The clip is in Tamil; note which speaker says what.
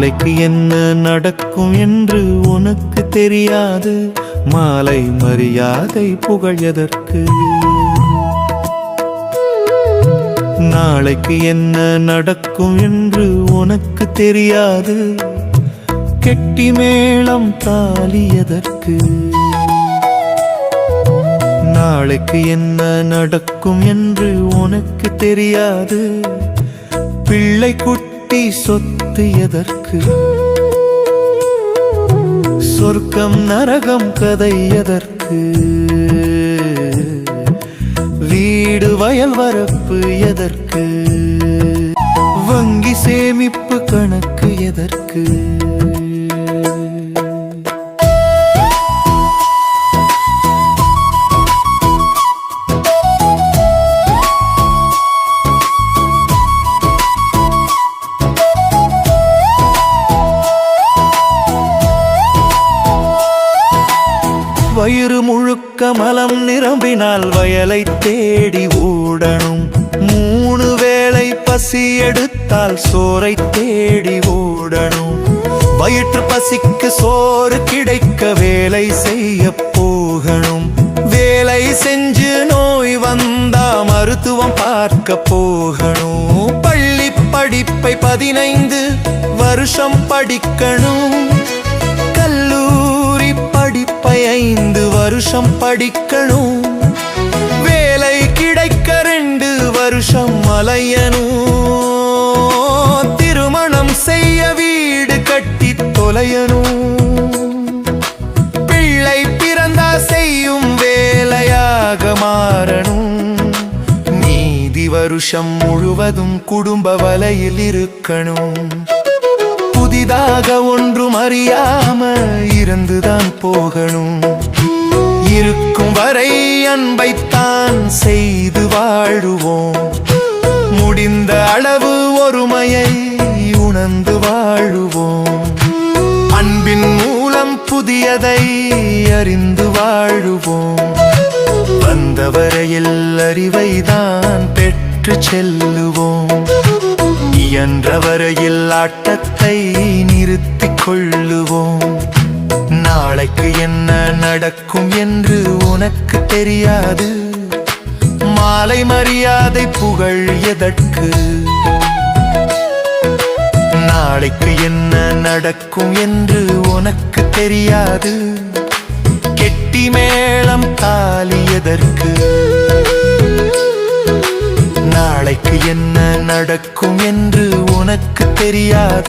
Speaker 1: நாளைக்கு என்ன நடக்கும் என்று உனக்கு தெரியாது. மாலை மரியாதை புகழ் எதற்கு? நாளைக்கு என்ன நடக்கும் என்று உனக்கு தெரியாது. கெட்டி மேளம் தாலி எதற்கு? நாளைக்கு என்ன நடக்கும் என்று உனக்கு தெரியாது. பிள்ளை குட்டி சொத்து எதற்கு? சொர்க்கம் நரகம் கதை எதற்கு? வீடு வயல் வரப்பு எதற்கு? வங்கி சேமிப்பு கணக்கு எதற்கு? வயிறு முழுக்க மலம் நிரம்பினால் வயலை தேடி ஓடணும். 3 வேளை பசி எடுத்தால் சோறை தேடி ஓடணும். வயிற்று பசிக்கு சோறு கிடைக்க வேலை செய்ய போகணும். வேலை செஞ்சு நோய் வந்தா மருத்துவம் பார்க்க போகணும். பள்ளி படிப்பை 15 வருஷம் படிக்கணும். கல்லூரி படிப்பை 5 வருஷம் படிக்கணும். வேலை கிடைக்க 2 வருஷம் அலையணும். திருமணம் செய்ய வீடு கட்டி தொலையணும். பிள்ளை பிறந்தா செய்யும் வேலையாக மாறணும். மீதி வருஷம் முழுவதும் குடும்ப வலையில் இருக்கணும். புதிதாக ஒன்றும் அறியாம இருந்துதான் போகணும். இருக்கும் வரை அன்பைத்தான் செய்து வாழுவோம். முடிந்த அளவு ஒருமையை உணர்ந்து வாழுவோம். அன்பின் மூலம் புதியதை அறிந்து வாழுவோம். வந்தவரையில் அறிவைதான் பெற்று செல்லுவோம். இயன்ற வரையில் ஆட்டத்தை நிறுத்திக் கொள்ளுவோம். நாளைக்கு என்ன நடக்கும் என்று உனக்கு தெரியாது. மாலை மரியாதை புகழ் எதற்கு? நாளைக்கு என்ன நடக்கும் என்று உனக்கு தெரியாது. கெட்டி மேளம் தாலி எதற்கு? நாளைக்கு என்ன நடக்கும் என்று உனக்கு தெரியாது.